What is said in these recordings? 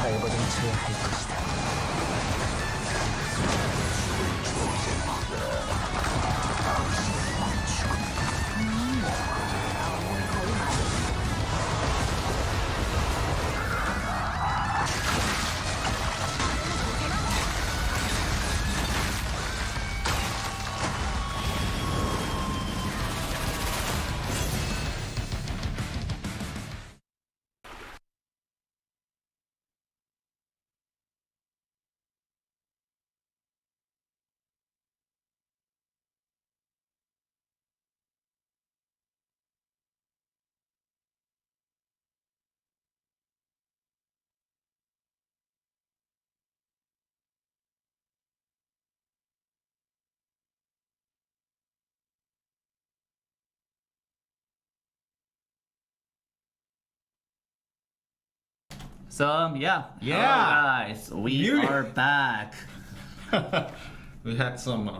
발버둥쳐야 할 것이다. So yeah, Yeah. hello guys, we Beauty. are back. We had some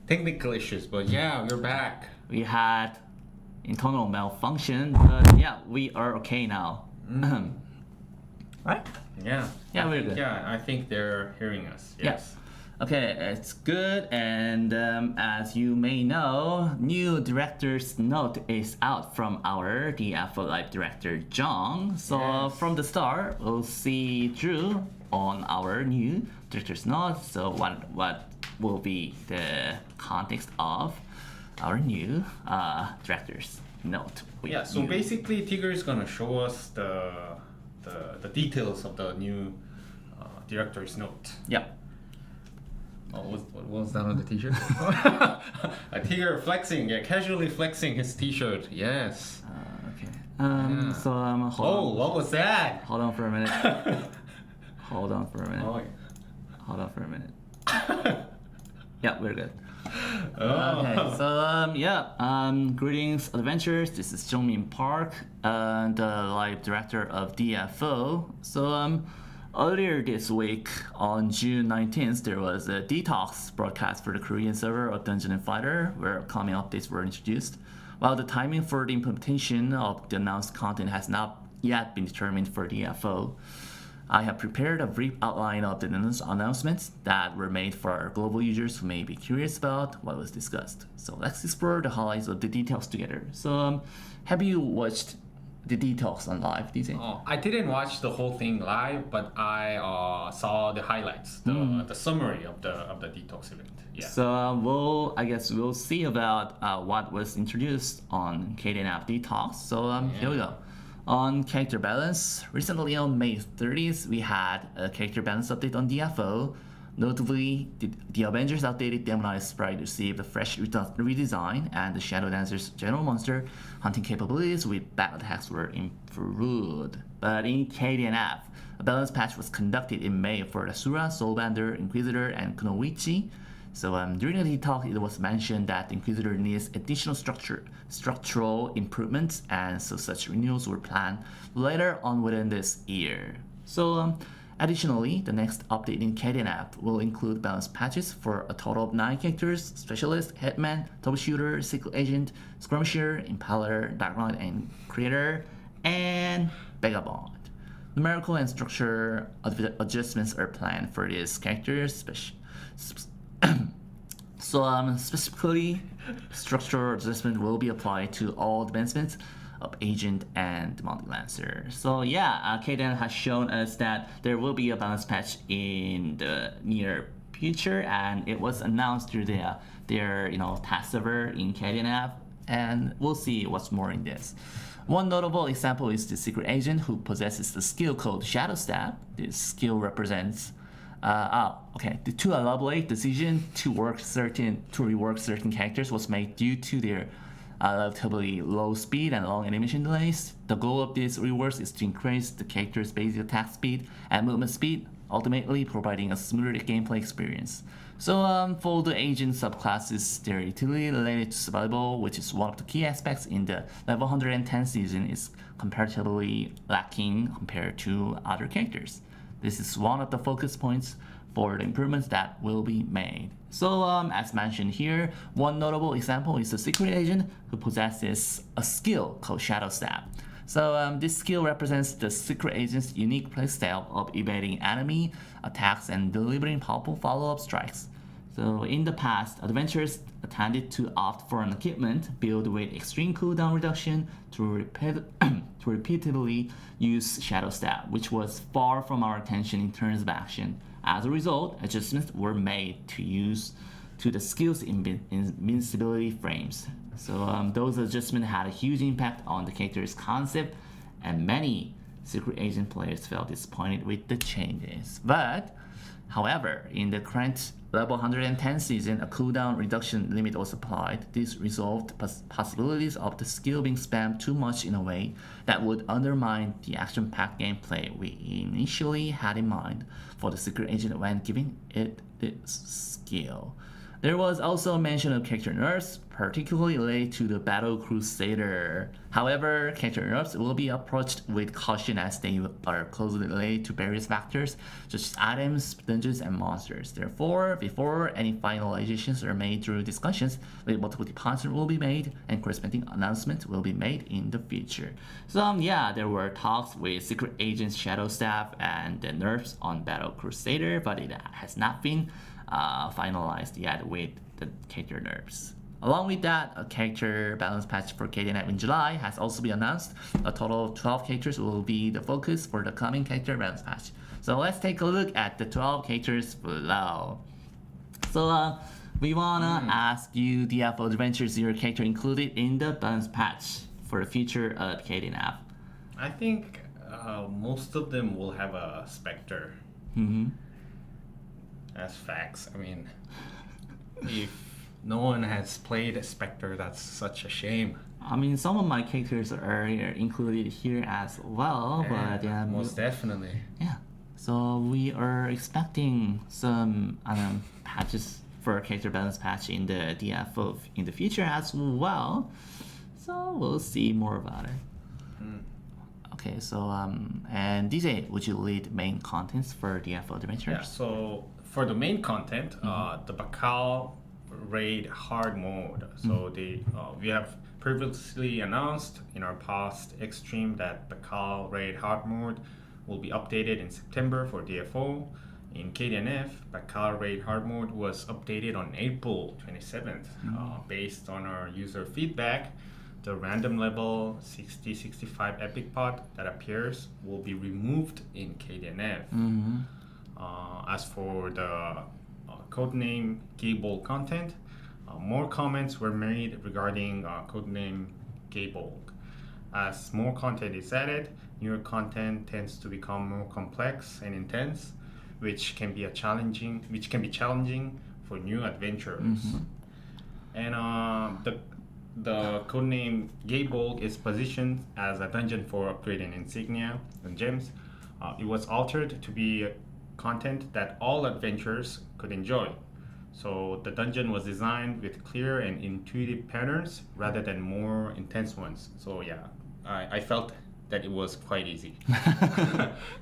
technical issues, but yeah, we're back. We had internal malfunction, but yeah, we are okay now. Right? Yeah. Yeah, I we're think- good. Yeah, I think they're hearing us. Yes. Okay, it's good. And as you may know, new director's note is out from our DFO Live director John. So Yes. from the start, we'll see Drew on our new director's note. So what will be the context of our new director's note? with Yeah. So you? basically, Tigger is gonna show us the details of the new director's note. Yeah. Oh, what was that on the T-shirt? A Tigger flexing, yeah, casually flexing his T-shirt. Yes. Okay. Yeah. So hold Oh, on. what was that? Hold on for a minute. Hold on for a minute. Oh. Hold on for a minute. Yeah, we're good. Oh. Okay, so greetings, adventurers. This is Jungmin Park, the live director of DFO. So earlier this week, on June 19th, there was a detox broadcast for the Korean server of Dungeon and Fighter, where upcoming updates were introduced. While the timing for the implementation of the announced content has not yet been determined for DFO, I have prepared a brief outline of the announcements that were made for our global users who may be curious about what was discussed. So let's explore the highlights of the details together. So have you watched the details on live, DJ? Oh, I didn't watch the whole thing live, but I saw the highlights, the summary of the detox event. Yeah. So I guess we'll see about what was introduced on Kdnf Detox. So here we go. On character balance, recently on May 30th, we had a character balance update on DFO. Notably, the Avengers outdated Demonized Sprite received a fresh redesign, and the Shadow Dancer's general monster hunting capabilities with battle attacks were improved. But in KDNF, a balance patch was conducted in May for Asura, Soulbender, Inquisitor, and Kunoichi. So during the talk, it was mentioned that the Inquisitor needs additional structural improvements, and so such renewals were planned later on within this year. So additionally, the next update in KDNF will include balance patches for a total of 9 characters: Specialist, Hitman, Troubleshooter, Secret Agent, Skirmisher, Impaler, Dark Knight, and Creator, and Vagabond. Numerical and structure adjustments are planned for these characters. So specifically, structural adjustment will be applied to all advancements of Agent and Demonic Lancer. So yeah, Kden has shown us that there will be a balance patch in the near future, and it was announced through their task server in KDNF, and we'll see what's more in this. One notable example is the Secret Agent, who possesses the skill called Shadow Stab. This skill represents to elaborate decision to rework certain characters was made due to their relatively low speed and long animation delays. The goal of these reworks is to increase the character's basic attack speed and movement speed, ultimately providing a smoother gameplay experience. So for the agent subclasses, their utility related to survival, which is one of the key aspects in the level 110 season, is comparatively lacking compared to other characters. This is one of the focus points for the improvements that will be made. So as mentioned here, one notable example is the Secret Agent, who possesses a skill called Shadow Stab. So this skill represents the secret agent's unique playstyle of evading enemy attacks and delivering powerful follow-up strikes. So in the past, adventurers tended to opt for an equipment built with extreme cooldown reduction to repeatedly use Shadow Stab, which was far from our attention in terms of action. As a result, adjustments were made to the skill's invincibility frames. So those adjustments had a huge impact on the character's concept, and many Secret Agent players felt disappointed with the changes. But, however, in the current level 110 season, a cooldown reduction limit was applied. This resolved possibilities of the skill being spammed too much in a way that would undermine the action-packed gameplay we initially had in mind for the Secret Agent when giving it this skill. There was also mention of character nerfs, particularly related to the Battle Crusader. However, character nerfs will be approached with caution as they are closely related to various factors, such as items, dungeons, and monsters. Therefore, before any finalizations are made through discussions with multiple departments will be made, and corresponding announcements will be made in the future. So yeah, there were talks with Secret Agents Shadow Staff and the nerfs on Battle Crusader, but it has not been finalized yet with the character nerfs. Along with that, a character balance patch for Kdnf in July has also been announced. A total of 12 characters will be the focus for the coming character balance patch. So let's take a look at the 12 characters below. So we wanna ask you, DFO Adventures, your character included in the balance patch for the future of Kdnf? I think most of them will have a Spectre. That's facts. I mean, if no one has played a Spectre, that's such a shame. I mean, some of my characters are included here as well, but yeah, most definitely. Yeah. So we are expecting some patches for a character balance patch in the DFO in the future as well. So we'll see more about it. Okay, so and DJ, would you lead main contents for DFO Adventures? Yeah, so for the main content, the Bacal Raid Hard Mode. So we have previously announced in our past Extreme that Bacal Raid Hard Mode will be updated in September for DFO. In Kdnf, Bacal Raid Hard Mode was updated on April 27th. Based on our user feedback, the random level 60-65 epic pot that appears will be removed in Kdnf. As for the codename Gable content, more comments were made regarding codename Gable. As more content is added, newer content tends to become more complex and intense, which can be challenging for new adventurers. And the codename Gable is positioned as a dungeon for upgrading insignia and gems. It was altered to be content that all adventurers could enjoy. So the dungeon was designed with clear and intuitive patterns rather than more intense ones. So yeah, I felt that it was quite easy.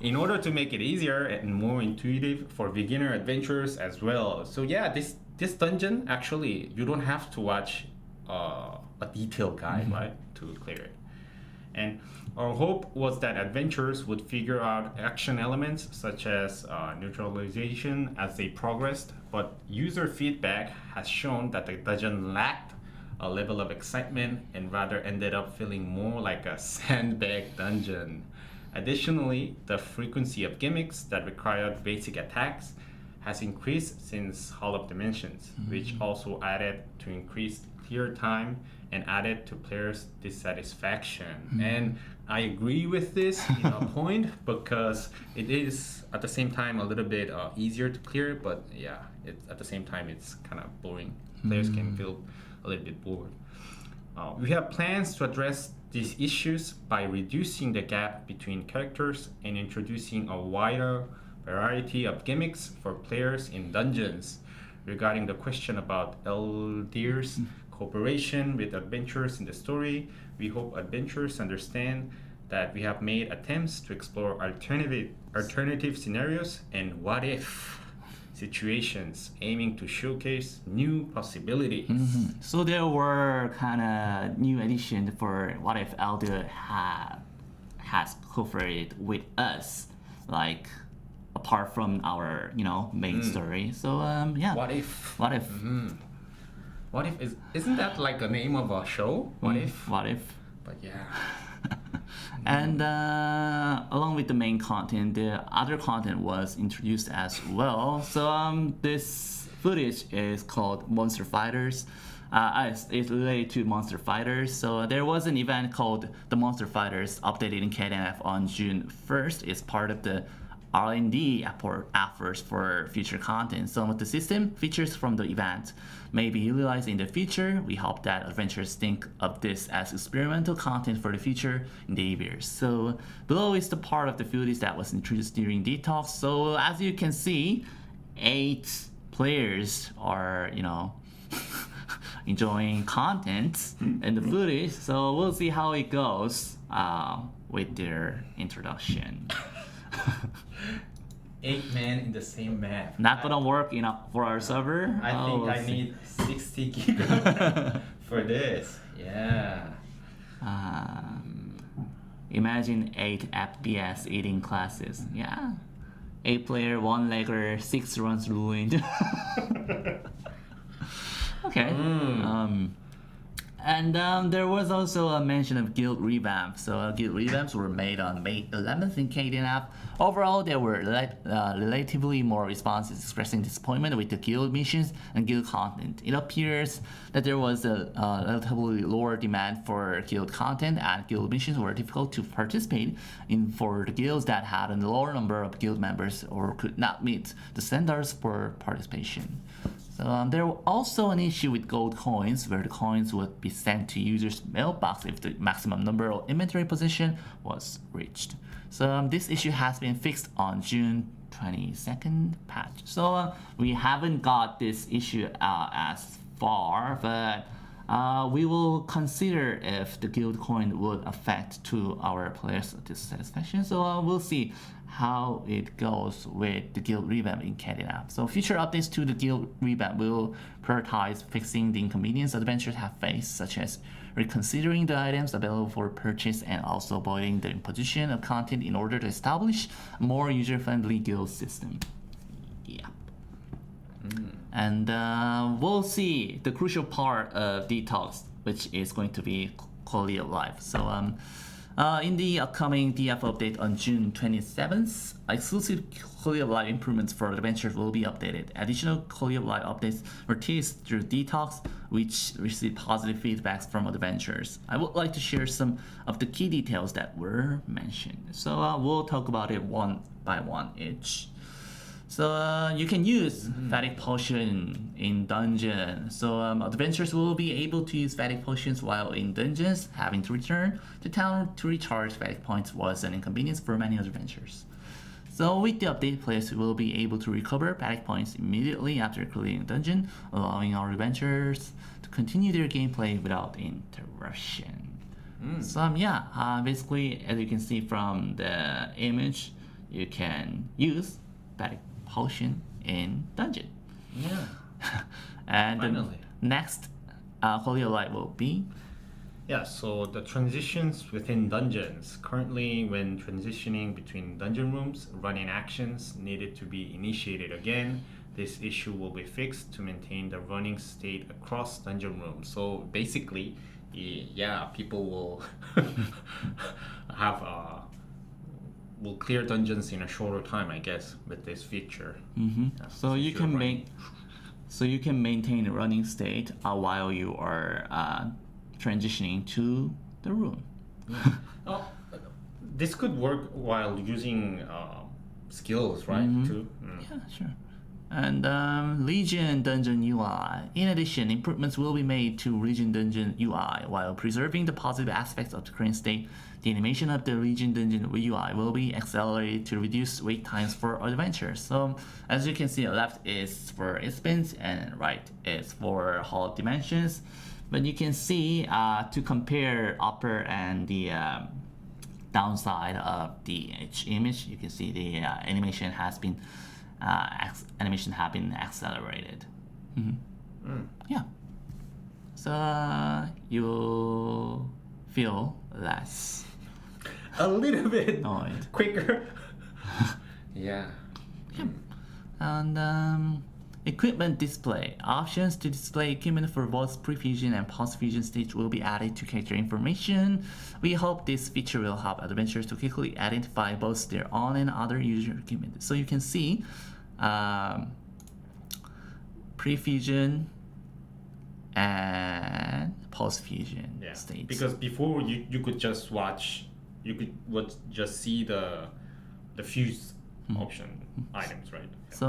In order to make it easier and more intuitive for beginner adventurers as well. So yeah, this dungeon, actually, you don't have to watch a detailed guide, right, to clear it. And our hope was that adventurers would figure out action elements such as neutralization as they progressed, but user feedback has shown that the dungeon lacked a level of excitement and rather ended up feeling more like a sandbag dungeon. Additionally, the frequency of gimmicks that required basic attacks has increased since Hall of Dimensions, which also added to increased clear time and added to players' dissatisfaction. And I agree with this point, because it is at the same time a little bit easier to clear, but yeah, at the same time it's kind of boring. Players can feel a little bit bored. We have plans to address these issues by reducing the gap between characters and introducing a wider variety of gimmicks for players in dungeons. Regarding the question about Eldir's cooperation with adventurers in the story, we hope adventurers understand that we have made attempts to explore alternative scenarios and what if situations, aiming to showcase new possibilities. So there were kind of new additions for what if Eldir had has cooperated with us, like apart from our main story. So yeah. What if? What if? What if isn't that like the name of a show? What if? What if? But yeah. And along with the main content, the other content was introduced as well. So this footage is called Monster Fighters. It's related to Monster Fighters. So there was an event called the Monster Fighters updated in Kdnf on June 1st. It's part of the R&D efforts for future content. Some of the system features from the event may be utilized in the future. We hope that adventurers think of this as experimental content for the future endeavors. So below is the part of the footage that was introduced during detox. So as you can see, 8 players are enjoying content in the footage. So we'll see how it goes with their introduction. 8 men in the same map. Not gonna work for our server. I think we'll I see. need 60 gig for this. Yeah. Imagine 8 FPS eating classes. Yeah. 8 player, 1 legger, 6 runs ruined. Okay. And there was also a mention of guild revamp. So guild revamps were made on May 11th in Kdnf. Overall, there were relatively more responses expressing disappointment with the guild missions and guild content. It appears that there was a relatively lower demand for guild content, and guild missions were difficult to participate in for the guilds that had a lower number of guild members or could not meet the standards for participation. So there was also an issue with gold coins, where the coins would be sent to users' mailbox if the maximum number of inventory position was reached. So this issue has been fixed on June 22nd patch. So we haven't got this issue as far, but we will consider if the guild coin would affect to our players' dissatisfaction. So we'll see how it goes with the guild revamp in Kdnf. So future updates to the guild revamp will prioritize fixing the inconvenience adventurers have faced, such as reconsidering the items available for purchase and also avoiding the imposition of content in order to establish a more user-friendly guild system. Yeah. And we'll see the crucial part of detox, which is going to be quality of life. So in the upcoming DF update on June 27th, exclusive quality of life improvements for adventures will be updated. Additional quality of life updates were teased through detox, which received positive feedbacks from adventurers. I would like to share some of the key details that were mentioned. So we'll talk about it one by one each. So you can use fatigue potion in dungeon. So adventurers will be able to use fatigue potions while in dungeons. Having to return to town to recharge fatigue points was an inconvenience for many adventurers. So with the update, players will be able to recover fatigue points immediately after clearing a dungeon, allowing our adventurers to continue their gameplay without interruption. So basically, as you can see from the image, you can use fatigue potion in dungeon. Yeah. And Finally. the next quality of life will be Yeah, so the transitions within dungeons. Currently, when transitioning between dungeon rooms, running actions needed to be initiated again. This issue will be fixed to maintain the running state across dungeon rooms. So basically, people will have will clear dungeons in a shorter time, I guess, with this feature. so you can maintain a running state while you are transitioning to the room. This could work while using skills, right? Too. Yeah, sure. And Legion Dungeon UI. In addition, improvements will be made to Legion Dungeon UI while preserving the positive aspects of the current state. The animation of the Legion Dungeon UI will be accelerated to reduce wait times for adventures. So, as you can see, left is for spins and right is for Hall of Dimensions. But you can see to compare upper and the downside of the image, you can see the animation has been accelerated. Yeah. So you feel less a little bit Annoyed. quicker. Yeah. And equipment display. Options to display equipment for both pre-fusion and post-fusion stage will be added to character information. We hope this feature will help adventurers to quickly identify both their own and other user equipment. So you can see pre-fusion and post-fusion states. Because before you could just watch, just see the fuse option items, right? So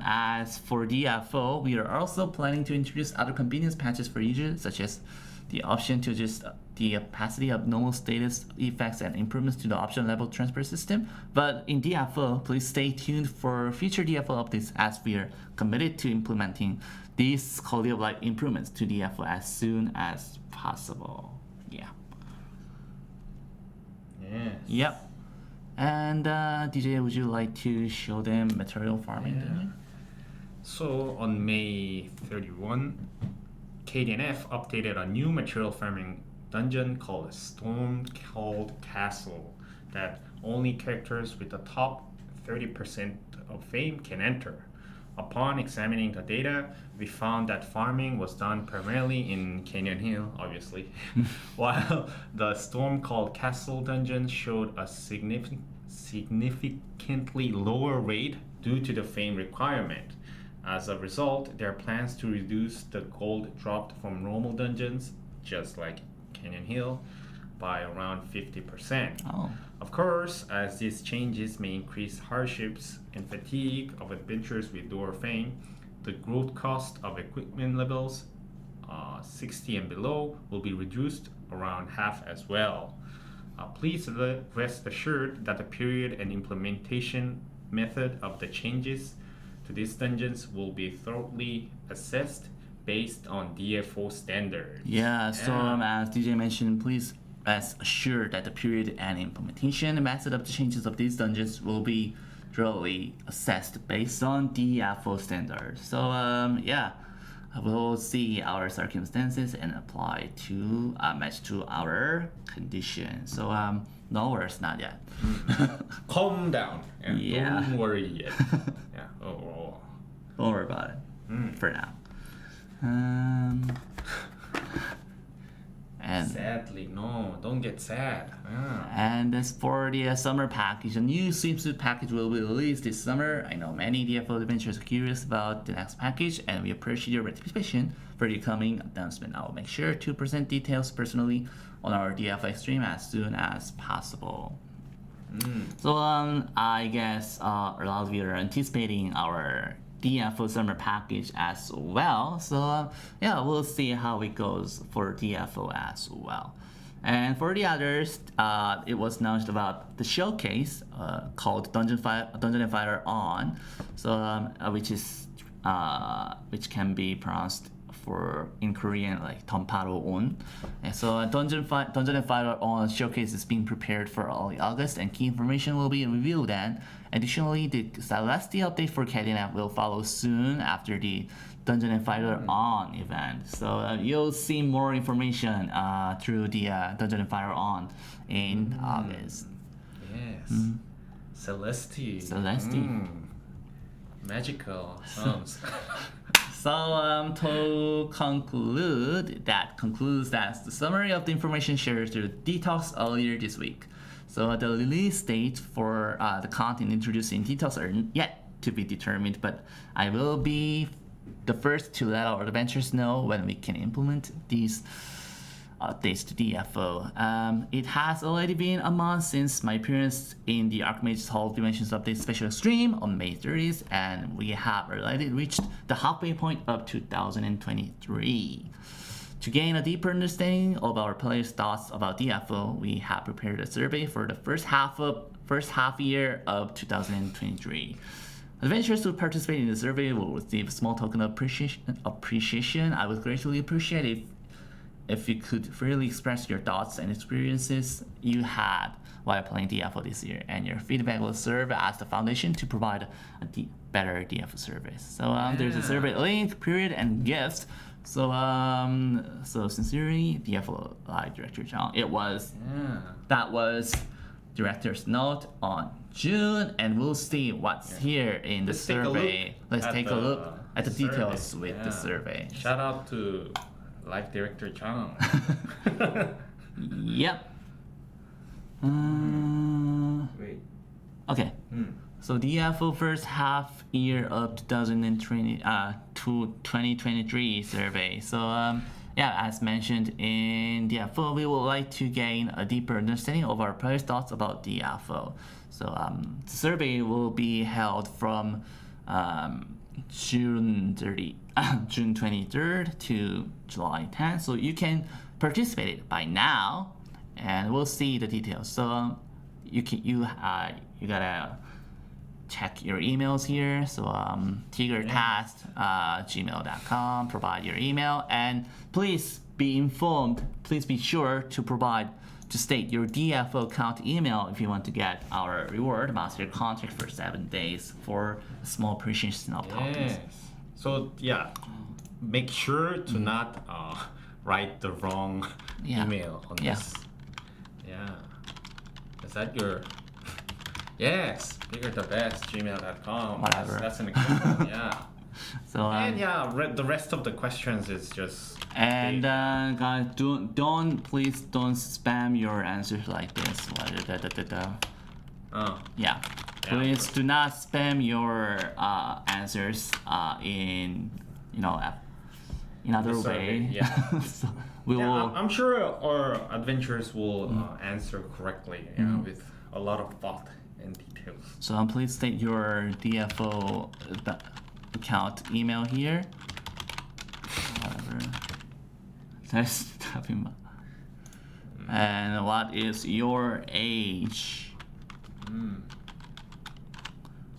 as for DFO, we are also planning to introduce other convenience patches for users, such as the option to adjust the opacity of normal status effects and improvements to the option level transfer system. But in DFO, please stay tuned for future DFO updates, as we are committed to implementing these quality of life improvements to DFO as soon as possible. Yeah. Yes. Yep. And DJ, would you like to show them material farming? Yeah. So on May 31, Kdnf updated a new material farming dungeon called Storm Called Castle that only characters with the top 30% of fame can enter. Upon examining the data, we found that farming was done primarily in Canyon Hill, obviously, while the Storm Called Castle dungeon showed a significantly lower rate due to the fame requirement. As a result, there are plans to reduce the gold dropped from normal dungeons, just like Canyon Hill, by around 50%. Oh. Of course, as these changes may increase hardships and fatigue of adventurers with lower fame, the growth cost of equipment levels 60 and below will be reduced around half as well. Please rest assured that the period and implementation method of the changes to these dungeons will be thoroughly assessed based on DFO standards. Yeah, so as DJ mentioned, please rest assured that the period and implementation method of the changes of these dungeons will be thoroughly assessed based on DFO standards. So yeah, we'll see our circumstances and apply to match to our conditions. So no worries, not yet. Calm down. Yeah. Don't worry yet. Yeah. Don't worry about it for now. And sadly, no, don't get sad. And as for the summer package, a new swimsuit package will be released this summer. I know many DFO adventurers are curious about the next package, and we appreciate your participation for the coming announcement. I will make sure to present details personally on our DFO stream as soon as possible. So I guess a lot of you are anticipating our DFO summer package as well. So yeah, we'll see how it goes for DFO as well. And for the others, it was announced about the showcase called Dungeon and Fighter On, so which can be pronounced for in Korean like Tonparo On. And so Dungeon and Fighter On showcase is being prepared for early August, and key information will be revealed then. Additionally, the Celestia update for Kdnf will follow soon after the Dungeon and Fighter On event. So you'll see more information through the Dungeon and Fighter On in August. Yes. Celestia. Magical sounds. So to conclude, that concludes the summary of the information shared through Detox earlier this week. So the release date for the content introduced in Detox are yet to be determined, but I will be the first to let our adventurers know when we can implement these updates to DFO. It has already been a month since my appearance in the Archmage's Hall Dimensions Update special stream on May 30th, and we have already reached the halfway point of 2023. To gain a deeper understanding of our players' thoughts about DFO, we have prepared a survey for the first half year of 2023. Adventurers who participate in the survey will receive a small token of appreciation. I would greatly appreciate it if you could freely express your thoughts and experiences you had while playing DFO this year, and your feedback will serve as the foundation to provide a better DFO service. So there's a survey link, period, and gifts So sincerely, DFO Live Director John. That was director's note on June, and we'll see what's here in the survey. Let's take a look at the details with the survey. Shout out to Life Director Chang. Yep. Wait. Okay. So DFO first half year of 2023 survey. So as mentioned in DFO, we would like to gain a deeper understanding of our players' thoughts about DFO. So the survey will be held from June 23rd to July 10th. So you can participate by now, and we'll see the details. So you gotta check your emails here. So tigercast@gmail.com, provide your email, and please be informed. Please be sure to state your DFO account email if you want to get our reward master contract for 7 days for a small appreciation of tokens. Yes. So make sure to not write the wrong email on this. Yeah. Is that your? Yes, bigger the best, gmail.com. Whatever. That's an example, yeah. So And the rest of the questions is just. and guys, please don't spam your answers like this. Yeah. Please do not spam your answers in other survey, way. yeah. So we will. I'm sure our adventurers will answer correctly, with a lot of thought and details. So please state your DFO account email here. Whatever. That's talking about. And what is your age?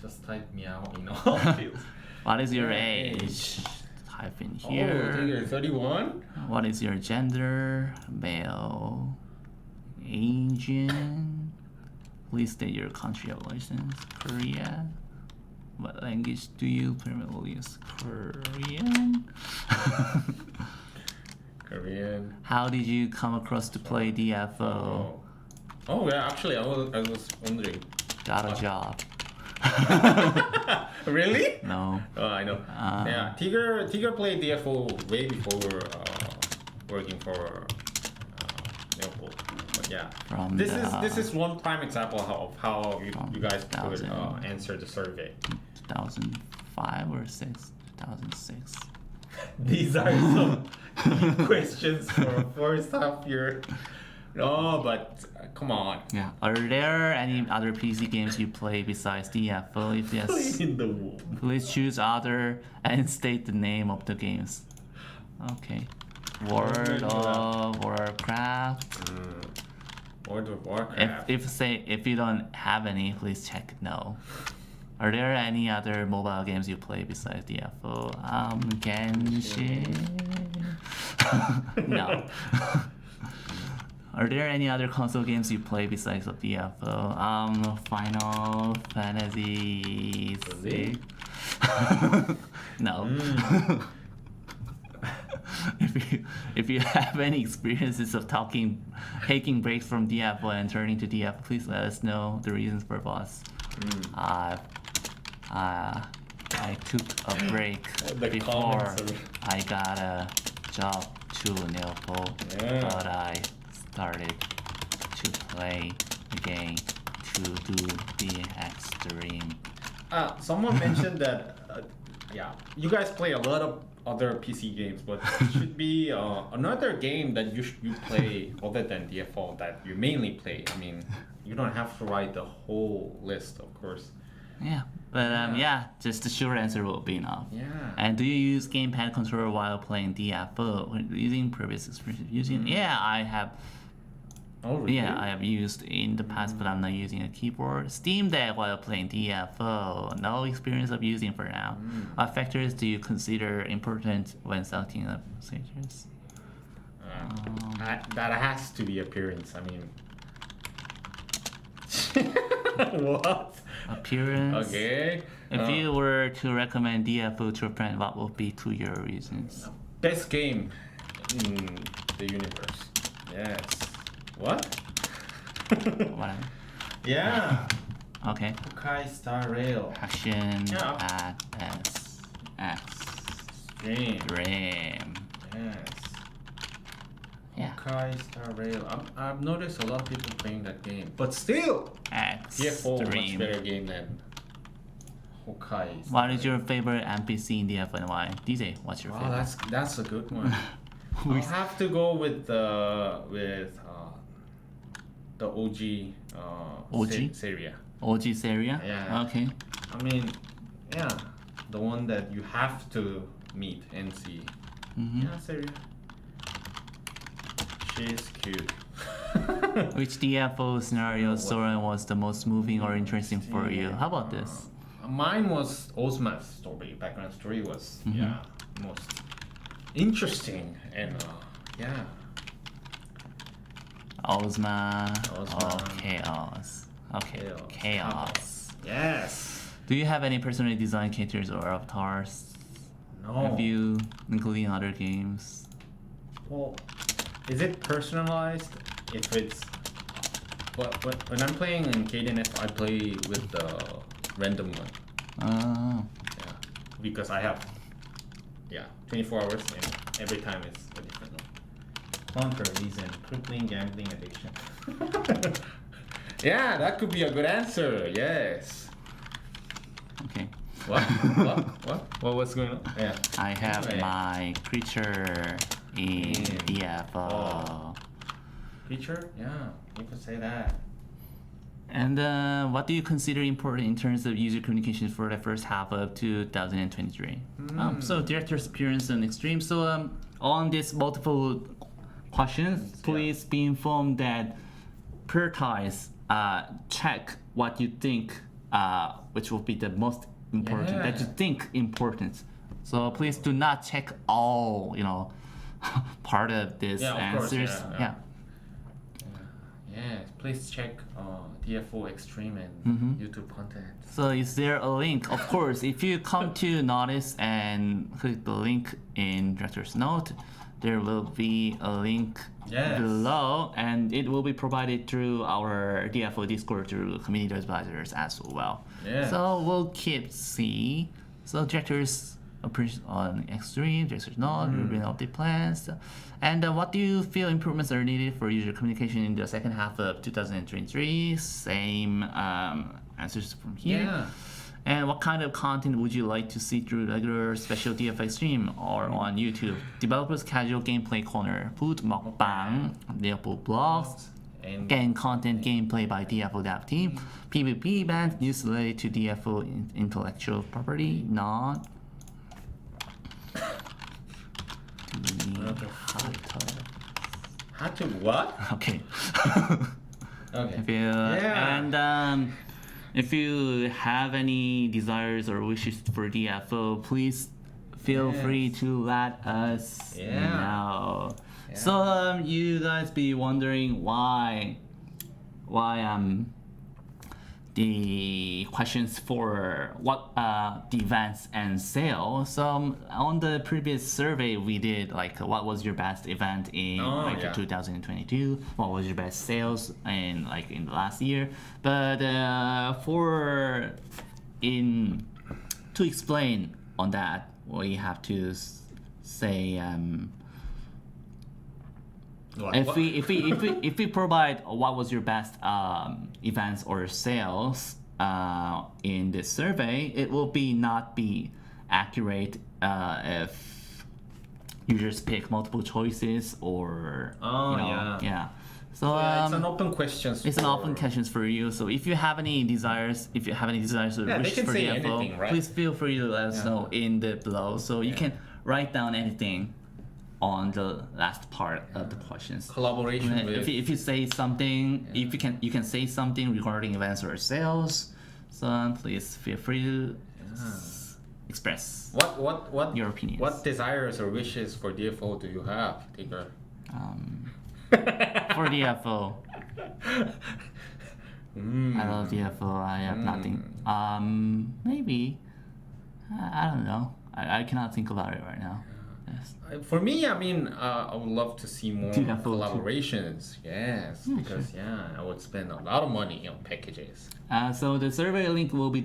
Just type meow in all fields. What is your age? Type in Oh, here. you're 31? What is your gender? Male. Asian. Please state your country of license. Korea. What language do you primarily use? Korean. Korean. How did you come across to play DFO? Oh yeah, actually I was wondering. Got a job. Really? No. Oh, I know. Yeah, Tiger played DFO way before working for Liverpool. But yeah, From this is one prime example of how you guys could 2000. answer the survey. 2005 or 6? 2006. These are some key questions for first half year. No, but come on. Yeah. Are there any other PC games you play besides DFO? If yes, Play in the womb. please choose other and state the name of the games. Okay. World of Warcraft. World of Warcraft. If you don't have any, please check no. Are there any other mobile games you play besides DFO? Genshin. No. Are there any other console games you play besides of DFO? Final Fantasy VI. No. If you have any experiences of taking breaks from DFO and turning to DFO, please let us know the reasons for boss. I took a break before I got a job to Neopo, but I started to play the game to do the extreme. Someone mentioned that you guys play a lot of other PC games, but it should be another game that you play other than DFO that you mainly play. I mean, you don't have to write the whole list, of course. Yeah, but just the short answer will be enough. Yeah. And do you use gamepad controller while playing DFO? When using previous experience I have. Oh, really? Yeah, I have used in the past, but I'm not using a keyboard. Steam Deck while playing DFO. No experience of using for now. What factors do you consider important when selecting a features? That has to be appearance. I mean, what? Appearance. Okay. If you were to recommend DFO to a friend, what would be 2 your reasons? Best game in the universe. Yes. What? Whatever. Yeah. Okay. Hokai Star Rail. Action Yeah. at X Stream. Dream. Yes. Yeah. Hokai Star Rail. I've noticed a lot of people playing that game, but still, DF4 much Extreme. better game than Hokai. Star What is Rail. your favorite NPC in DF and why? DJ, what's your Wow, favorite? that's a good one. I'll have to go with the OG OG? Seria. OG Seria? Yeah. Okay. I mean, yeah, the one that you have to meet and see. Mm-hmm. Yeah, Seria. She's cute. Which DFO scenario story was the most moving or interesting for you? How about this? Mine was Ozma's story. Background story was most interesting and yeah. Ozma. Ozma. Oh, chaos. Okay. Chaos. Yes. Do you have any personally designed characters or avatars? No. Have you, including other games? Well, is it personalized? If it's when I'm playing in Kdnf, I play with the random one. Oh. Yeah, because I have 24 hours and every time it's a different one. Conquer reason, crippling gambling addiction. Yeah, that could be a good answer. Yes. Okay. What? What was going on? Yeah. I have Anyway. my creature in DFO. Oh. Feature? Yeah, you could say that. And what do you consider important in terms of user communication for the first half of 2023? So director's appearance on Extreme. So on this multiple questions, please be informed that prioritize, check what you think, which will be the most important, that you think important. So please do not check all, part of this answers. Yeah. Yes, please check DFO Extreme and YouTube content. So is there a link? Of course, if you come to notice and click the link in director's note, there will be a link below, and it will be provided through our DFO Discord through community advisors as well. Yeah. So we'll keep see. So directors on Extreme, director's note, reviewing update plans. And what do you feel improvements are needed for user communication in the second half of 2023? Same answers from here. Yeah. And what kind of content would you like to see through regular special DFX stream or on YouTube? Developers casual gameplay corner, food mukbang, DFO blogs, And game content gameplay by DFO dev team, PvP event news related to DFO intellectual property, not. how to what? Okay. Okay. And if you have any desires or wishes for DFO, please feel free to let us know. Yeah. So you guys be wondering why the questions for what the events and sales. So on the previous survey we did, like, what was your best event in 2022? What was your best sales in the last year? But to explain on that, we have to say. If we provide what was your best events or sales in this survey, it will not be accurate if users pick multiple choices or So it's an open question. It's an open questions for you. So if you have any desires, or wishes for DFO, right? please feel free to let us know in the below. So you can write down anything on the last part of the questions. Collaboration with. If you say something, if you can say something regarding events or sales, so please feel free to express What your opinions. What desires or wishes for DFO do you have, Tigger? For DFO, I love DFO. I have nothing. Maybe I don't know. I cannot think about it right now. Yes. For me, I mean, I would love to see more DFO too. collaborations. Yes, because I would spend a lot of money on packages. So the survey link will be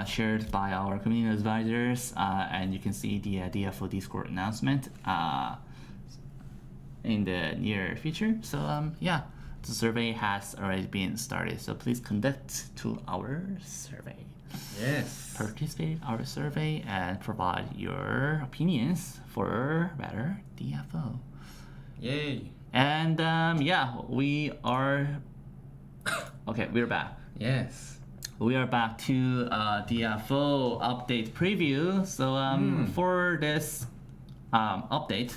shared by our community advisors, and you can see the DFO Discord announcement in the near future. So the survey has already been started. So please conduct to our survey. Yes. Participate in our survey and provide your opinions for better DFO. Yay. And we are okay. We're back. Yes. We are back to DFO update preview. So for this update,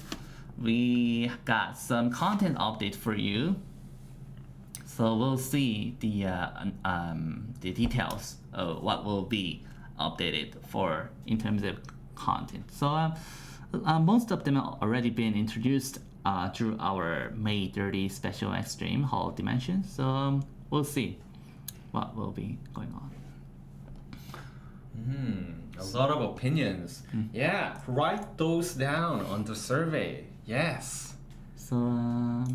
we got some content update for you. So we'll see the details of what will be updated for in terms of content. So most of them have already been introduced through our May 30 special extreme Hall Dimensions. So we'll see what will be going on. A lot of opinions. Yeah, write those down on the survey. Yes. So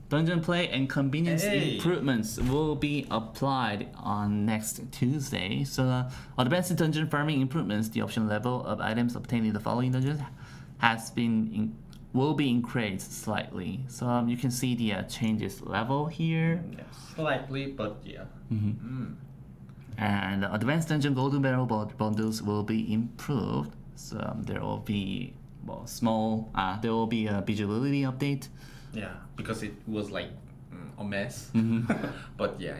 dungeon play and convenience Hey. improvements will be applied on next Tuesday. So advanced dungeon farming improvements, the option level of items obtained in the following dungeons will be increased slightly. So you can see the changes level here. Yeah, slightly, but yeah. And advanced dungeon golden barrel bundles will be improved. So there will be there will be a visibility update. Yeah, because it was like a mess. But yeah,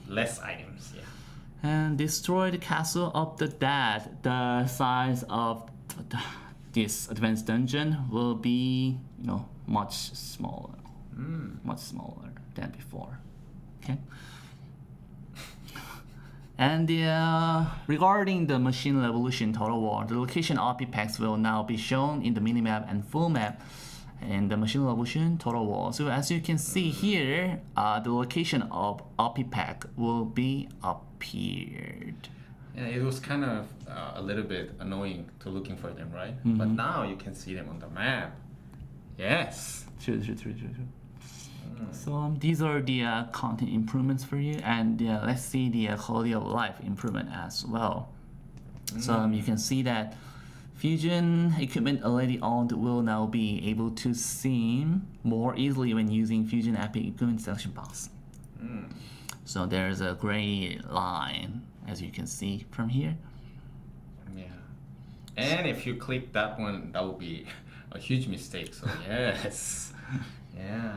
less items. Yeah. And destroyed castle of the dead. The size of this advanced dungeon will be much smaller than before. Okay. And regarding the machine revolution total war, the location RP packs will now be shown in the minimap and full map in the machine revolution total war. So as you can see here, the location of RP pack will be appeared. Yeah, it was kind of a little bit annoying to looking for them, right? But now you can see them on the map. Yes. True. So these are the content improvements for you, and let's see the quality of life improvement as well. So you can see that Fusion equipment already owned will now be able to seem more easily when using Fusion Epic Equipment Selection Box. So there's a gray line, as you can see from here. Yeah. And if you click that one, that would be a huge mistake. So yes. Yeah.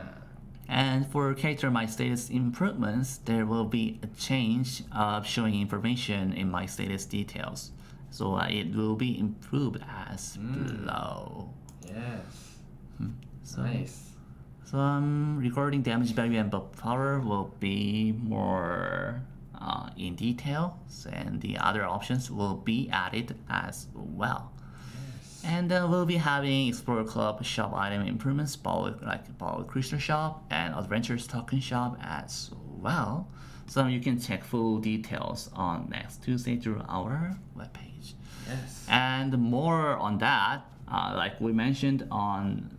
And for character My Status improvements, there will be a change of showing information in My Status details. So it will be improved as below. Yes. So, Nice. So regarding damage value and buff power will be more in detail, and the other options will be added as well. And we'll be having Explorer Club shop item improvements, Ball Crystal Shop, and Adventures Token Shop as well. So you can check full details on next Tuesday through our webpage. Yes. And more on that, like we mentioned on,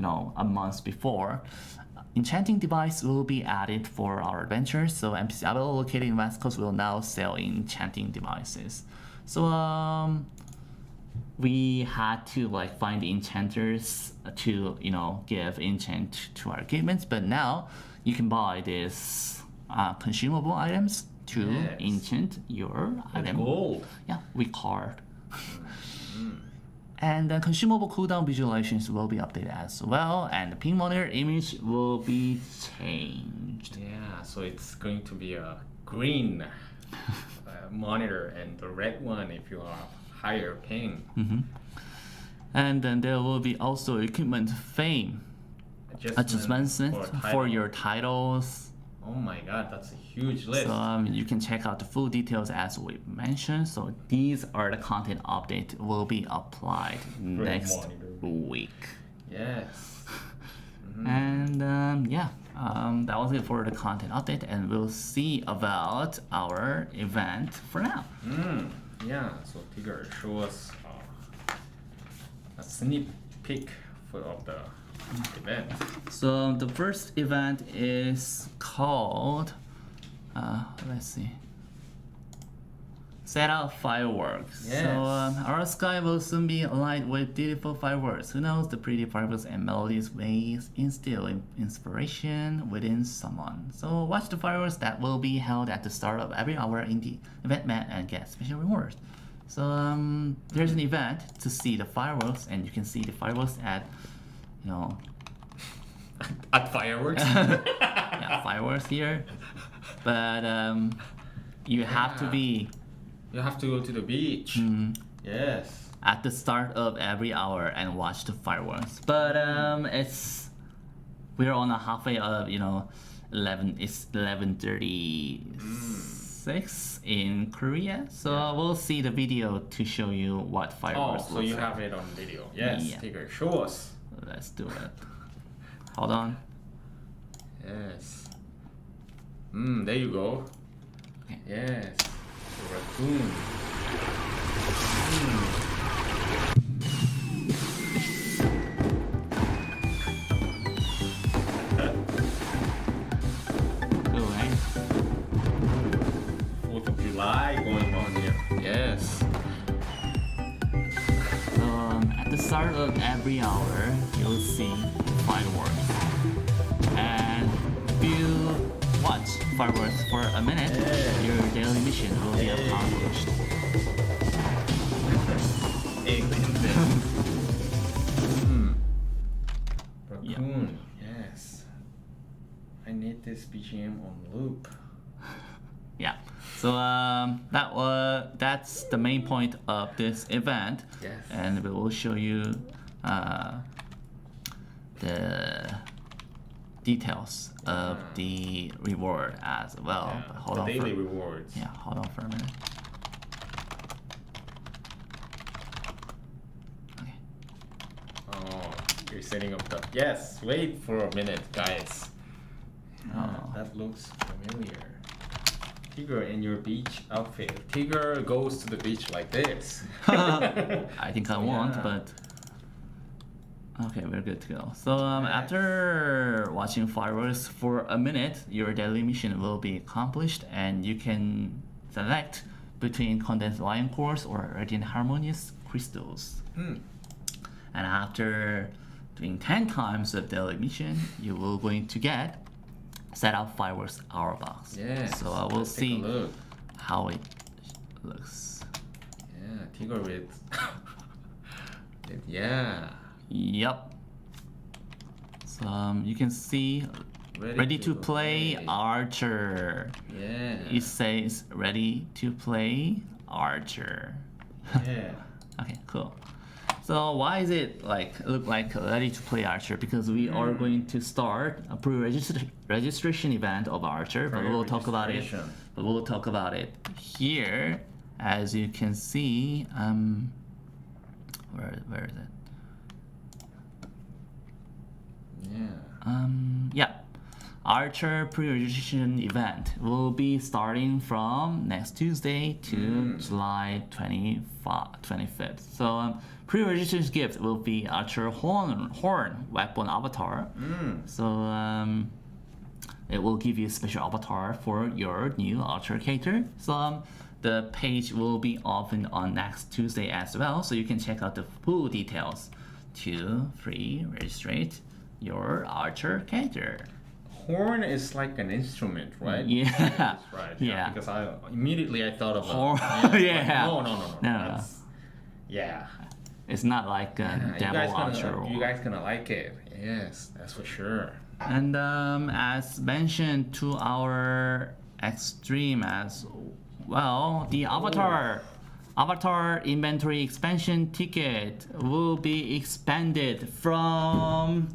a month before, enchanting device will be added for our adventures. So NPC Abel located in West Coast will now sell enchanting devices. So we had to find the enchanters to give enchant to our equipment, but now you can buy these consumable items to enchant your item. Gold. Yeah, with card. And the consumable cooldown visualizations will be updated as well, and the ping monitor image will be changed. Yeah, so it's going to be a green monitor and the red one if you are higher ping. And then there will be also equipment fame adjustments for your titles. Oh my god, that's a huge list. So you can check out the full details as we mentioned. So these are the content update will be applied next week. Yes. And that was it for the content update, and we'll see about our event for now. Yeah, so Tigger, show us a sneak peek of the event. So the first event is called, let's see, set out fireworks. Yes. So our sky will soon be alight with beautiful fireworks. Who knows, the pretty fireworks and melodies may instill inspiration within someone. So watch the fireworks that will be held at the start of every hour in the event map and get special rewards. So there's an event to see the fireworks, and you can see the fireworks at, you know, At fireworks? yeah, fireworks here. But you have to be You have to go to the beach. Yes. at the start of every hour and watch the fireworks. But we're on a halfway of 11:36 in Korea. So we'll see the video to show you what Oh, fireworks. so looks you like. have it on video. Yes, Yeah. Tigger, show us. Let's do it. Hold on. Yes. There you go. Okay. Yes. The raccoon. Cool, right? 4th of July going on here. Yes. So at the start of every hour, you'll see fireworks. And if you watch fireworks for a minute, your daily mission will be accomplished. Raccoon. Yes. I need this BGM on loop. Yeah. So that's the main point of this event. Yes. And we will show you the details of the reward as well. But hold the on daily for, rewards. yeah, hold on for a minute. Okay. Oh, you're setting up the. Yes, wait for a minute, guys. Oh. That looks familiar. Tigger in your beach outfit. Tigger goes to the beach like this. I think I won't, Yeah. but okay, we're good to go. So after watching fireworks for a minute, your daily mission will be accomplished, and you can select between condensed lion cores or radiant harmonious crystals. And after doing 10 times of daily mission, you will going to get set out fireworks hour box. Yes. So I will let's take a see look. how it looks. Yeah, Tigger with. Yeah. Yep. So you can see ready to play Archer. Yeah. It says ready to play Archer. Yeah. Okay, cool. So why is it look like ready to play Archer? Because we are going to start a pre-registration event of Archer, but we'll talk about it. Pre-registration. But we'll talk about it here. As you can see, where is it? Yeah. Yeah. Archer pre-registration event will be starting from next Tuesday to July 25th. So pre-registration gift will be Archer horn weapon avatar. So it will give you a special avatar for your new Archer character. So the page will be open on next Tuesday as well, so you can check out the full details to pre-register your Archer character. Horn is like an instrument, right? Yeah. That's right. Yeah. Because I immediately thought of Horn. yeah. Yeah. No. No. That's- Yeah. It's not like a devil Archer. You guys gonna like it. Yes, that's for sure. And as mentioned to our extreme as well, the Avatar inventory expansion ticket will be expanded from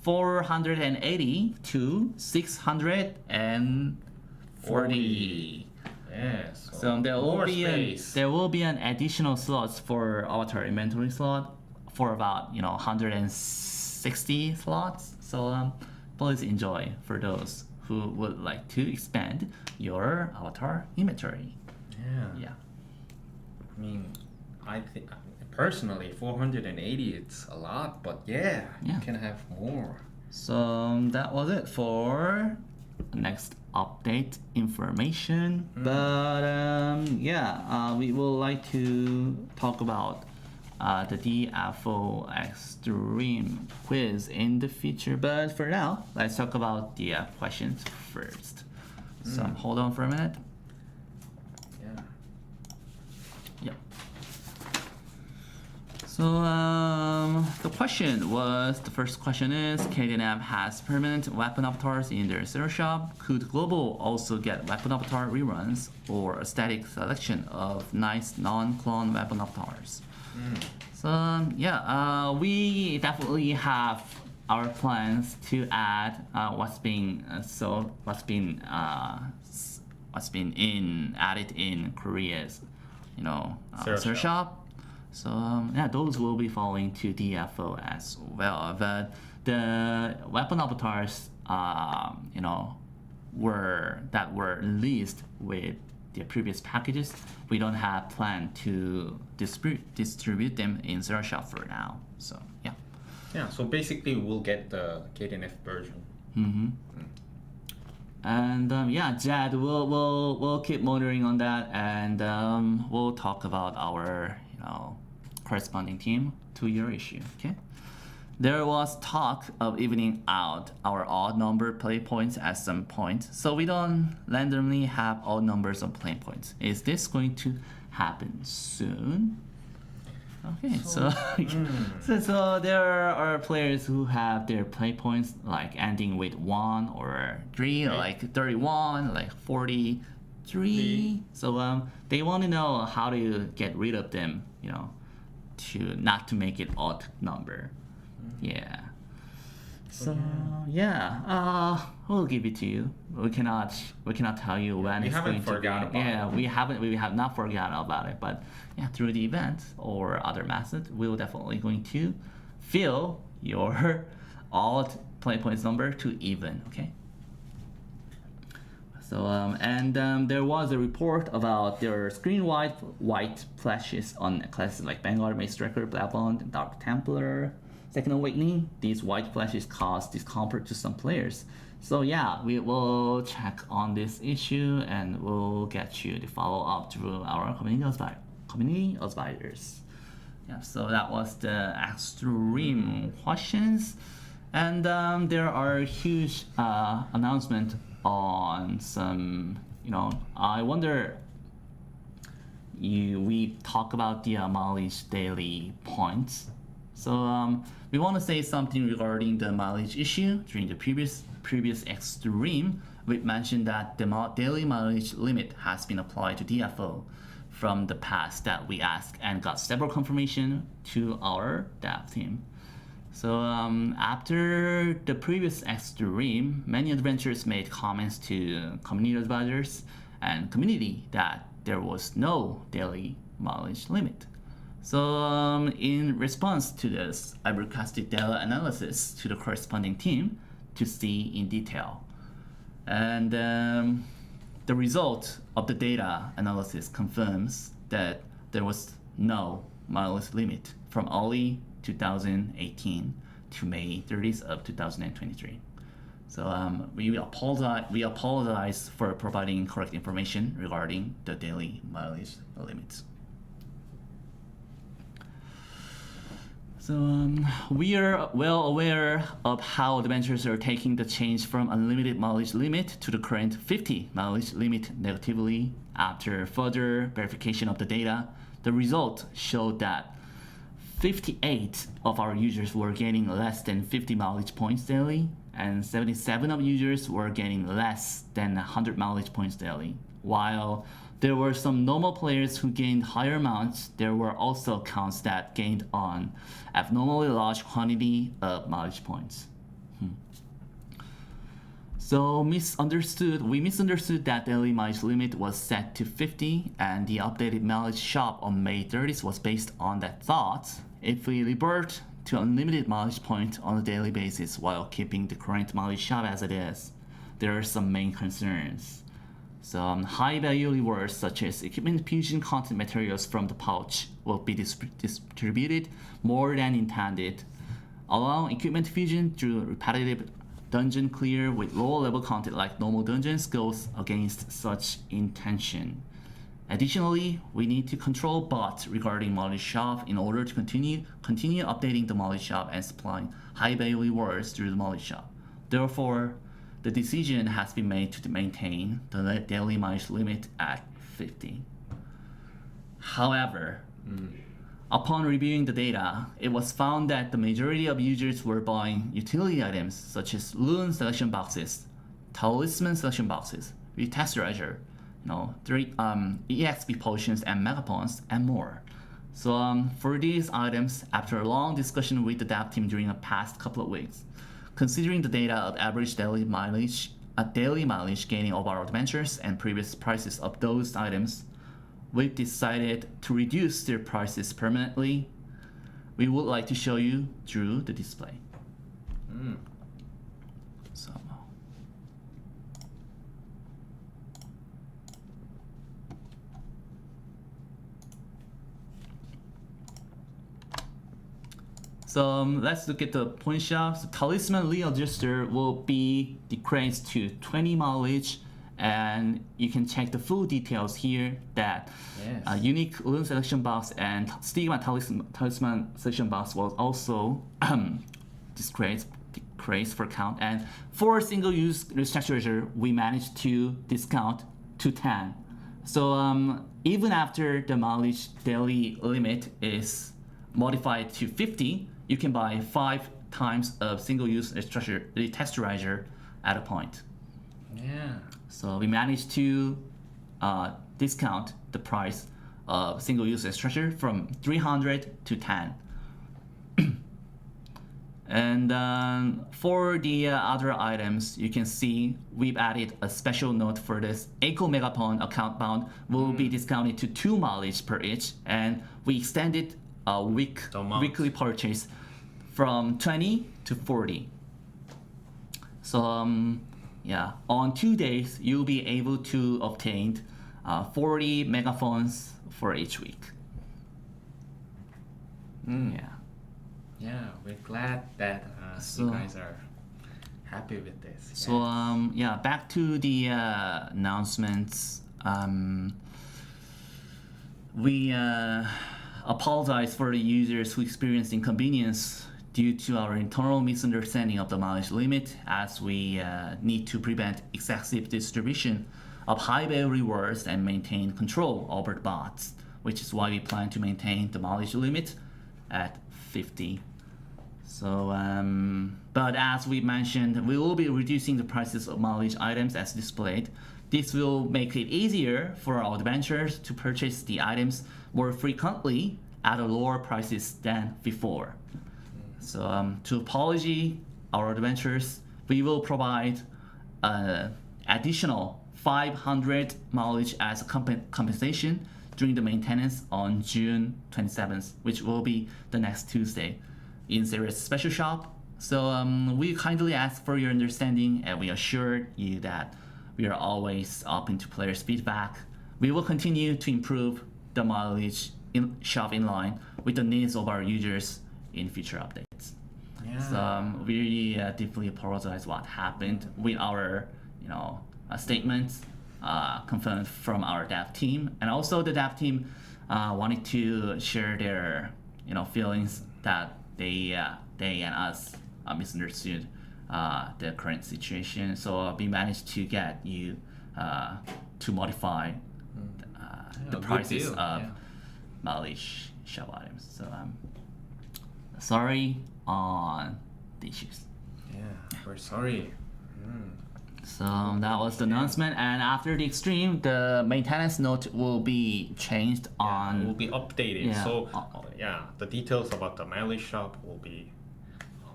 480 to 640. Yes. So there will more be space. there will be an additional slots for Avatar inventory slot for about 160 slots. So please enjoy for those who would like to expand your Avatar inventory. Yeah. Yeah. I mean, I think Personally, 480, it's a lot, but yeah, Yeah. you can have more. So that was it for next update information. But we would like to talk about the DFO Extreme quiz in the future. But for now, let's talk about the questions first. So hold on for a minute. Yeah. Yep. So the first question is, Kdnf has permanent weapon avatars in their zero shop. Could Global also get weapon avatar reruns or a static selection of nice non-clone weapon avatars? So we definitely have our plans to add what's been added in Korea's Zero shop. So those will be following to DFO as well. But the weapon avatars, were released with the previous packages, we don't have plan to distribute them in Zero Shop for now. So yeah. Yeah, so basically we'll get the Kdnf version. And Jad, we'll keep monitoring on that, and we'll talk about our corresponding team to your issue. Okay. There was talk of evening out our odd number play points at some point, so we don't randomly have odd numbers of play points. Is this going to happen soon? Okay, so there are players who have their play points like ending with 1 or 3, or like 31, like 43. So they want to know how to get rid of them, to not to make it odd number. Yeah. So we'll give it to you. We cannot tell you when it's going to be. We have not forgotten about it. But through the event or other methods, we're definitely going to fill your odd play points number to even. Okay. So there was a report about their screen white flashes on classes like Vanguard, Maze Striker, Black Bond, and Dark Templar. Second Awakening, these white flashes cause discomfort to some players. So we will check on this issue and we'll get you the follow-up through our community advisors. Yeah, so that was the extreme questions. And there are huge announcements on some, I wonder, we talk about the mileage daily points. So we want to say something regarding the mileage issue. During the previous extreme, we mentioned that the daily mileage limit has been applied to DFO from the past that we asked and got several confirmation to our dev team. So after the previous extreme, many adventurers made comments to community advisors and community that there was no daily mileage limit. So in response to this, I requested data analysis to the corresponding team to see in detail. And the result of the data analysis confirms that there was no mileage limit from early 2018 to May 30th of 2023. So we apologize for providing incorrect information regarding the daily mileage limits. So we are well aware of how adventurers are taking the change from unlimited mileage limit to the current 50 mileage limit negatively. After further verification of the data, the result showed that 58 of our users were gaining less than 50 mileage points daily, and 77 of users were gaining less than 100 mileage points daily. While there were some normal players who gained higher amounts, there were also accounts that gained an abnormally large quantity of mileage points. So we misunderstood that daily mileage limit was set to 50, and the updated mileage shop on May 30th was based on that thought. If we revert to unlimited mileage point on a daily basis while keeping the current mileage shop as it is, there are some main concerns. So high value rewards such as equipment fusion content materials from the pouch will be distributed more than intended. Allowing equipment fusion through repetitive dungeon clear with lower level content like normal dungeons goes against such intention. Additionally, we need to control bots regarding Molly's shop in order to continue updating the Molly shop and supplying high value rewards through the Molly shop. Therefore, the decision has been made to maintain the daily mileage limit at 50. However, upon reviewing the data, it was found that the majority of users were buying utility items such as Loon selection boxes, Talisman selection boxes, Retexturizer, EXP potions and Megapons, and more. So for these items, after a long discussion with the dev team during the past couple of weeks, considering the data of average daily mileage gaining of our adventures and previous prices of those items, we've decided to reduce their prices permanently. We would like to show you through the display. So let's look at the point shops. The Talisman readjuster will be decreased to 20 mileage, and you can check the full details here that unique Loon selection box and Stigma Talisman selection box was also decreased for count. And for single-use restructure, we managed to discount to 10. So even after the mileage daily limit is modified to 50, you can buy 5 times of single-use texturizer at a point. Yeah. So we managed to discount the price of single-use structure from 300 to 10. And for the other items, you can see we've added a special note for this. Eco Megapon account bound will be discounted to 2 mileage per each, and we extended weekly purchase from 20 to 40. So on 2 days, you'll be able to obtain 40 megaphones for each week. Yeah, we're glad that you guys are happy with this. So back to the announcements. We apologize for the users who experienced inconvenience due to our internal misunderstanding of the mileage limit, as we need to prevent excessive distribution of high-value rewards and maintain control over the bots, which is why we plan to maintain the mileage limit at 50. So, but as we mentioned, we will be reducing the prices of mileage items as displayed. This will make it easier for our adventurers to purchase the items more frequently at a lower prices than before. So to apology our adventurers, we will provide additional 500 mileage as a compensation during the maintenance on June 27th, which will be the next Tuesday in Sarah's special shop. So we kindly ask for your understanding, and we assure you that we are always open to players' feedback. We will continue to improve the mileage shop in line with the needs of our users in future updates. So we really deeply apologize what happened with our statements confirmed from our dev team, and also the dev team wanted to share their feelings that they and us misunderstood the current situation. So we managed to get you to modify the prices of mileage shop items. So sorry on the issues. Yeah, we're sorry. So that was the announcement, and after the extreme, the maintenance note will be changed on. Will be updated. Yeah. So the details about the mileage shop will be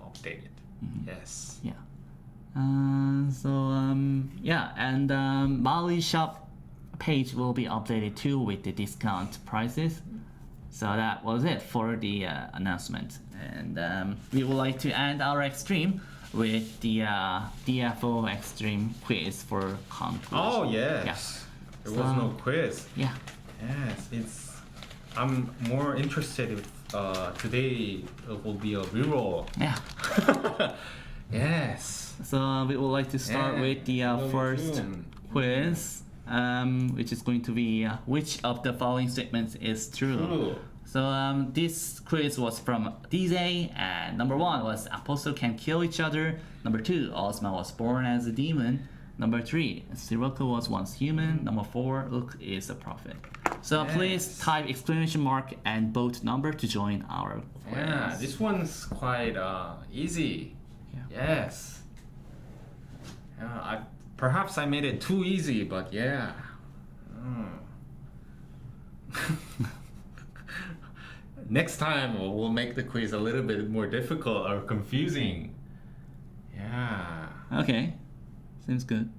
updated. Yes. Yeah. And mileage shop page will be updated too with the discount prices. So that was it for the announcement, and we would like to end our extreme with the DFO Extreme quiz for conclusion. Oh yes. There was no quiz. Yeah. Yes, I'm more interested if today it will be a reroll. Yeah. Yes. So we would like to start Yeah, with the will be first soon. quiz, which is going to be which of the following statements is true. True. So this quiz was from DJ, and number 1 was Apostle can kill each other. Number 2, Ozma was born as a demon. Number 3, Sirocco was once human. Number 4, Luke is a prophet. So please type exclamation mark and both number to join our quiz. Yeah, this one's quite easy. Yeah. Yes. Yeah, perhaps I made it too easy, but yeah. Next time we'll make the quiz a little bit more difficult or confusing. Yeah. Okay, seems good.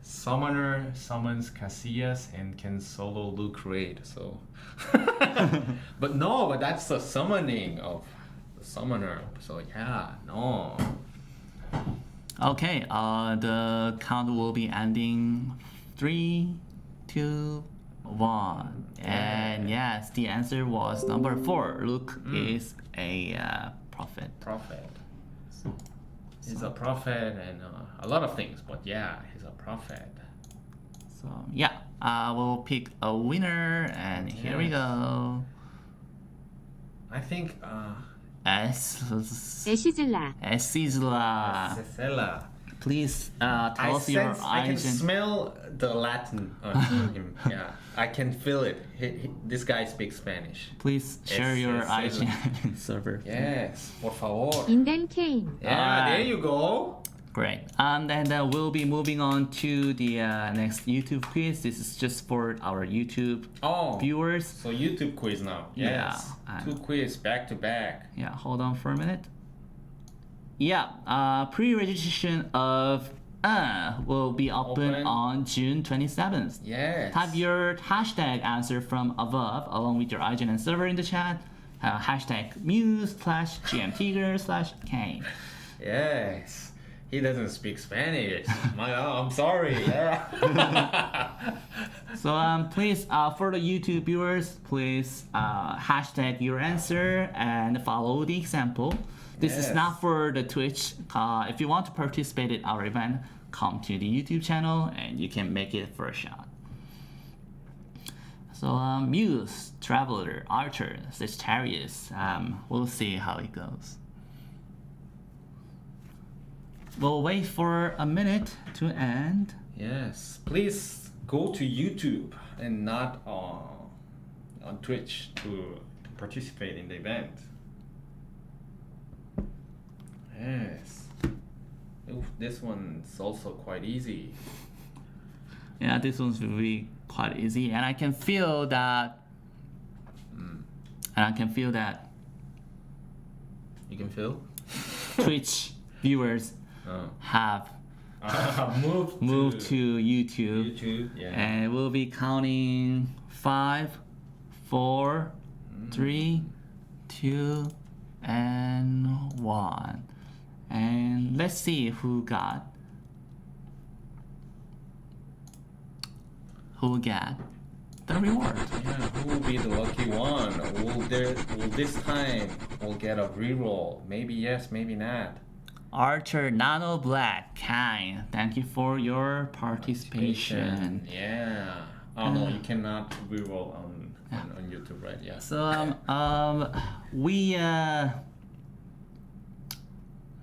Summoner summons Casillas and can solo Luke raid. So, but that's the summoning of the summoner. So yeah, no. Okay, the count will be ending 3, 2, 1. And yes, the answer was number 4. Luke is a prophet. Prophet. He's a prophet and a lot of things, but yeah, he's a prophet. So yeah, we'll pick a winner, and here we go. I think Esizla. Cecilla. Please tell us your I can origin. smell the Latin on him. Yeah, I can feel it. This guy speaks Spanish. Please share your Esizla. IGN server. Yes, por favor. 인간 Kane. Yeah, there you go. Great. And then we'll be moving on to the next YouTube quiz. This is just for our YouTube viewers. So YouTube quiz now. Yes. Yeah. 2 quiz back to back. Yeah, hold on for a minute. Yeah, pre-registration of will be open on June 27th. Yes. Type your hashtag answer from above along with your IGN server in the chat. Hashtag muse/gmtigger/Kane. Yes. He doesn't speak Spanish. I'm sorry. Yeah. So please, for the YouTube viewers, please hashtag your answer and follow the example. This is not for the Twitch. If you want to participate in our event, come to the YouTube channel and you can make it for a shot. So Muse, Traveler, Archer, Sagittarius, we'll see how it goes. We'll wait for a minute to end. Yes. Please go to YouTube and not on Twitch to participate in the event. Yes. Oof, this one's also quite easy. Yeah, this one's really quite easy, and I can feel that. And I can feel that You can feel? Twitch viewers have moved to YouTube. Yeah. And we'll be counting 5, 4, 3, 2, and 1. And let's see who got the reward. Yeah, who will be the lucky one? Will this time we'll get a reroll? Maybe yes, maybe not. Archer Nano Black Kind, thank you for your participation. Yeah. Oh no, you cannot reroll on YouTube, right? Yeah. So we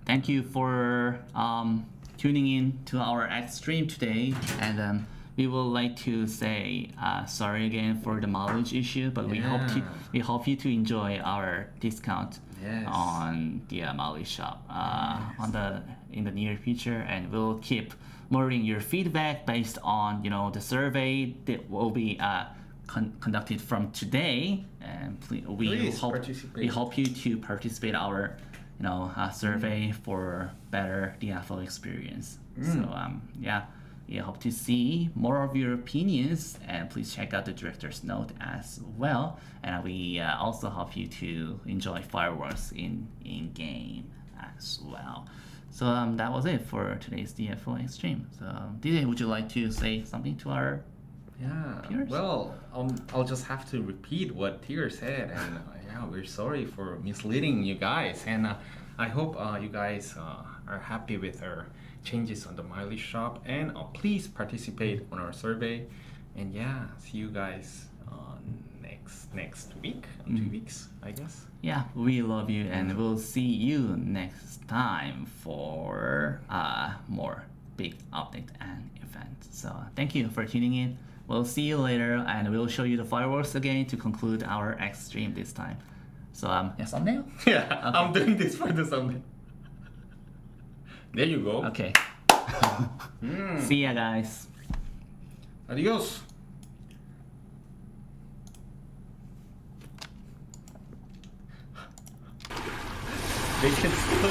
thank you for tuning in to our stream today, and we would like to say sorry again for the mileage issue, but we hope you to enjoy our discount on the mileage shop in the near future, and we'll keep monitoring your feedback based on the survey that will be conducted from today, and we hope you to participate our survey for better DFO experience. So we hope to see more of your opinions, and please check out the director's note as well. And we also hope you to enjoy fireworks in game as well. So that was it for today's DFO Extreme. So DJ, would you like to say something to our Yeah, Peers? well, I'll just have to repeat what Tier said, and yeah, we're sorry for misleading you guys, and I hope you guys are happy with our changes on the mileage shop, and please participate on our survey, and yeah, see you guys next week, 2 weeks, I guess. Yeah, we love you, and we'll see you next time for more big update and events. So thank you for tuning in. We'll see you later, and we'll show you the fireworks again to conclude our Extreme this time. So yeah, thumbnail? Yeah, okay. I'm doing this for the Sunday. There you go. Okay. See ya, guys. Adios. They can still